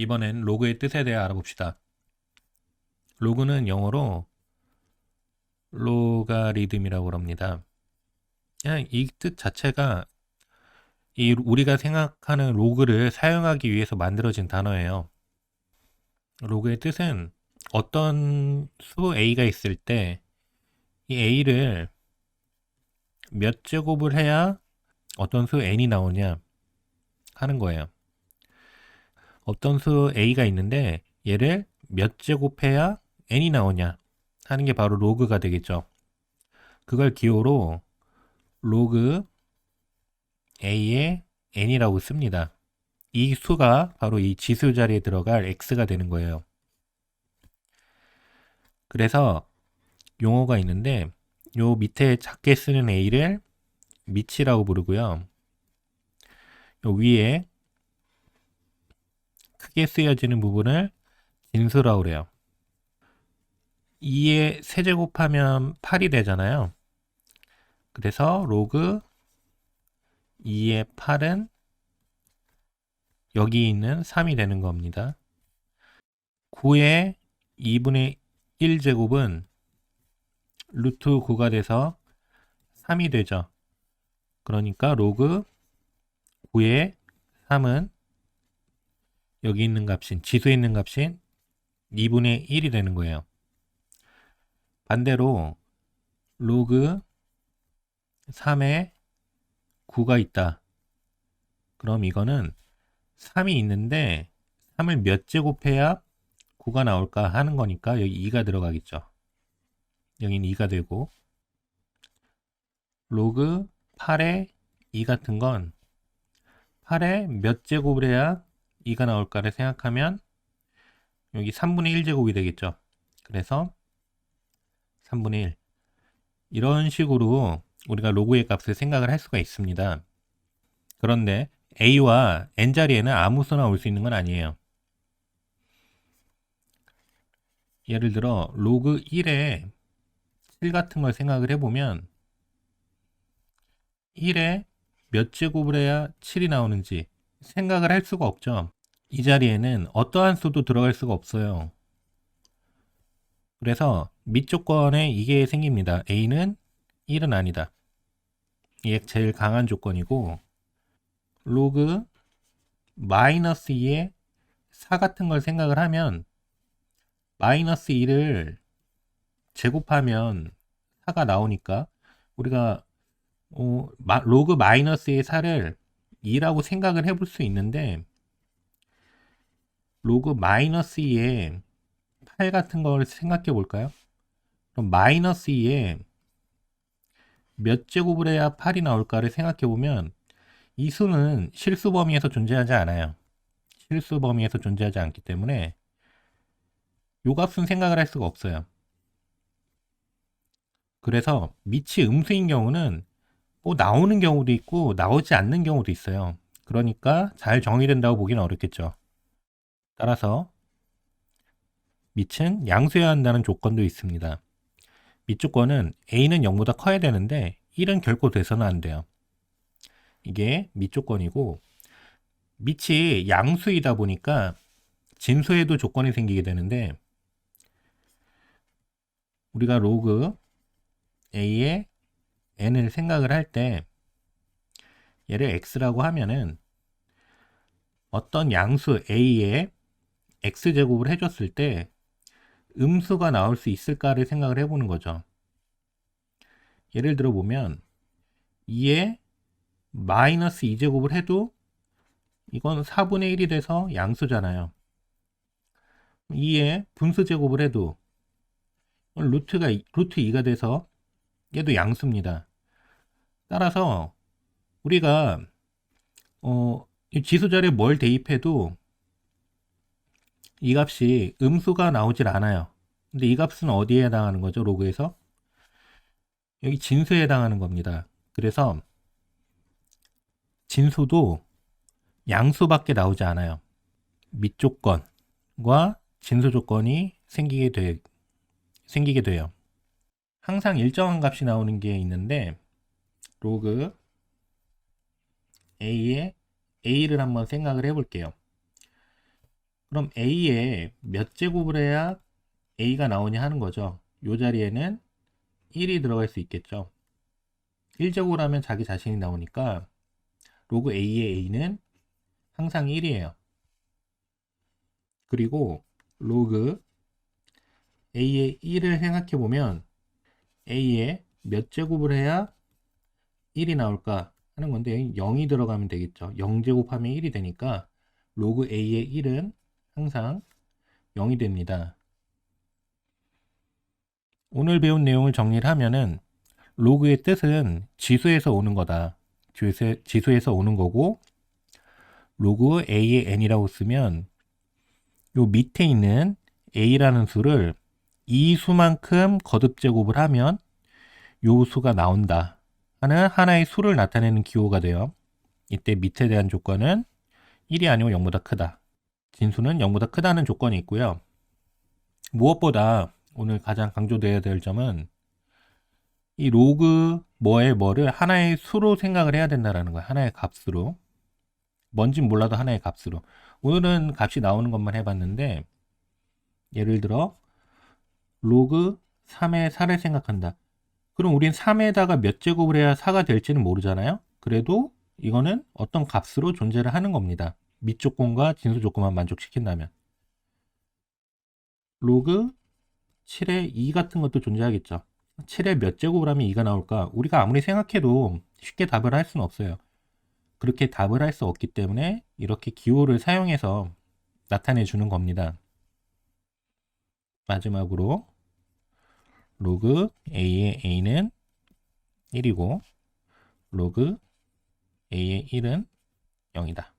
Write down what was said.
이번엔 로그의 뜻에 대해 알아봅시다. 로그는 영어로 로가리즘이라고 합니다. 그냥 이 뜻 자체가 우리가 생각하는 로그를 사용하기 위해서 만들어진 단어예요. 로그의 뜻은 어떤 수 A가 있을 때 이 A를 몇 제곱을 해야 어떤 수 N이 나오냐 하는 거예요. 어떤 수 A가 있는데 얘를 몇 제곱해야 N이 나오냐 하는 게 바로 로그가 되겠죠. 그걸 기호로 로그 A의 N이라고 씁니다. 이 수가 바로 이 지수 자리에 들어갈 X가 되는 거예요. 그래서 용어가 있는데 요 밑에 작게 쓰는 A를 미치라고 부르고요. 요 위에 크게 쓰여지는 부분을 진수라고 그래요. 2에 세제곱하면 8이 되잖아요. 그래서 로그 2의 8은 여기 있는 3이 되는 겁니다. 9의 2분의 1제곱은 루트 9가 돼서 3이 되죠. 그러니까 로그 9의 3은 여기 있는 값인 지수에 있는 값인 2분의 1이 되는 거예요. 반대로 로그 3에 9가 있다. 그럼 이거는 3이 있는데 3을 몇 제곱해야 9가 나올까 하는 거니까 여기 2가 들어가겠죠. 여기는 2가 되고 로그 8에 2 같은 건 8에 몇 제곱을 해야 2가 나올까를 생각하면 여기 3분의 1제곱이 되겠죠. 그래서 3분의 1 이런 식으로 우리가 로그의 값을 생각을 할 수가 있습니다. 그런데 A와 N 자리에는 아무 수나 올 수 있는 건 아니에요. 예를 들어 로그 1에 7 같은 걸 생각을 해보면 1에 몇 제곱을 해야 7이 나오는지 생각을 할 수가 없죠. 이 자리에는 어떠한 수도 들어갈 수가 없어요. 그래서 밑조건에 이게 생깁니다. A는 1은 아니다. 이게 제일 강한 조건이고 로그 마이너스 2에 4 같은 걸 생각을 하면 마이너스 1을 제곱하면 4가 나오니까 우리가 로그 마이너스의 4를 2라고 생각을 해볼 수 있는데 로그 마이너스 2에 8 같은 걸 생각해 볼까요? 그럼 마이너스 2에 몇 제곱을 해야 8이 나올까를 생각해 보면 이 수는 실수 범위에서 존재하지 않아요. 실수 범위에서 존재하지 않기 때문에 요 값은 생각을 할 수가 없어요. 그래서 밑이 음수인 경우는 나오는 경우도 있고 나오지 않는 경우도 있어요. 그러니까 잘 정의된다고 보기는 어렵겠죠. 따라서 밑은 양수여야 한다는 조건도 있습니다. 밑 조건은 A는 0보다 커야 되는데 1은 결코 돼서는 안 돼요. 이게 밑 조건이고 밑이 양수이다 보니까 진수에도 조건이 생기게 되는데 우리가 로그 A의 n을 생각을 할 때 얘를 x라고 하면은 어떤 양수 A에 x제곱을 해줬을 때 음수가 나올 수 있을까를 생각을 해보는 거죠. 예를 들어 보면 2에 마이너스 2제곱을 해도 이건 4분의 1이 돼서 양수잖아요. 2에 분수 제곱을 해도 루트 2가 돼서 얘도 양수입니다. 따라서 우리가 이 지수 자리에 뭘 대입해도 이 값이 음수가 나오질 않아요. 근데 이 값은 어디에 해당하는 거죠? 로그에서? 여기 진수에 해당하는 겁니다. 그래서 진수도 양수밖에 나오지 않아요. 밑 조건과 진수 조건이 생기게 돼요. 항상 일정한 값이 나오는 게 있는데 로그 A의 A를 한번 생각을 해볼게요. 그럼 a에 몇 제곱을 해야 a가 나오냐 하는 거죠. 이 자리에는 1이 들어갈 수 있겠죠. 1제곱을 하면 자기 자신이 나오니까 로그 a의 a는 항상 1이에요. 그리고 로그 a의 1을 생각해 보면 a에 몇 제곱을 해야 1이 나올까 하는 건데 0이 들어가면 되겠죠. 0제곱하면 1이 되니까 로그 a의 1은 항상 0이 됩니다. 오늘 배운 내용을 정리를 하면은 로그의 뜻은 지수에서 오는 거다. 지수에서 오는 거고 로그 a의 n이라고 쓰면 요 밑에 있는 a라는 수를 이 수만큼 거듭 제곱을 하면 요 수가 나온다 하는 하나의 수를 나타내는 기호가 돼요. 이때 밑에 대한 조건은 1이 아니고 0보다 크다. 진수는 0보다 크다는 조건이 있고요. 무엇보다 오늘 가장 강조되어야 될 점은 이 로그 뭐를 하나의 수로 생각을 해야 된다는 거야. 하나의 값으로. 뭔진 몰라도 하나의 값으로. 오늘은 값이 나오는 것만 해봤는데 예를 들어 로그 3의 4를 생각한다. 그럼 우린 3에다가 몇 제곱을 해야 4가 될지는 모르잖아요. 그래도 이거는 어떤 값으로 존재를 하는 겁니다. 밑 조건과 진수 조건만 만족시킨다면. 로그 7의 2 같은 것도 존재하겠죠. 7의 몇 제곱을 하면 2가 나올까? 우리가 아무리 생각해도 쉽게 답을 할 수는 없어요. 그렇게 답을 할 수 없기 때문에 이렇게 기호를 사용해서 나타내 주는 겁니다. 마지막으로 로그 a의 a는 1이고 로그 a의 1은 0이다.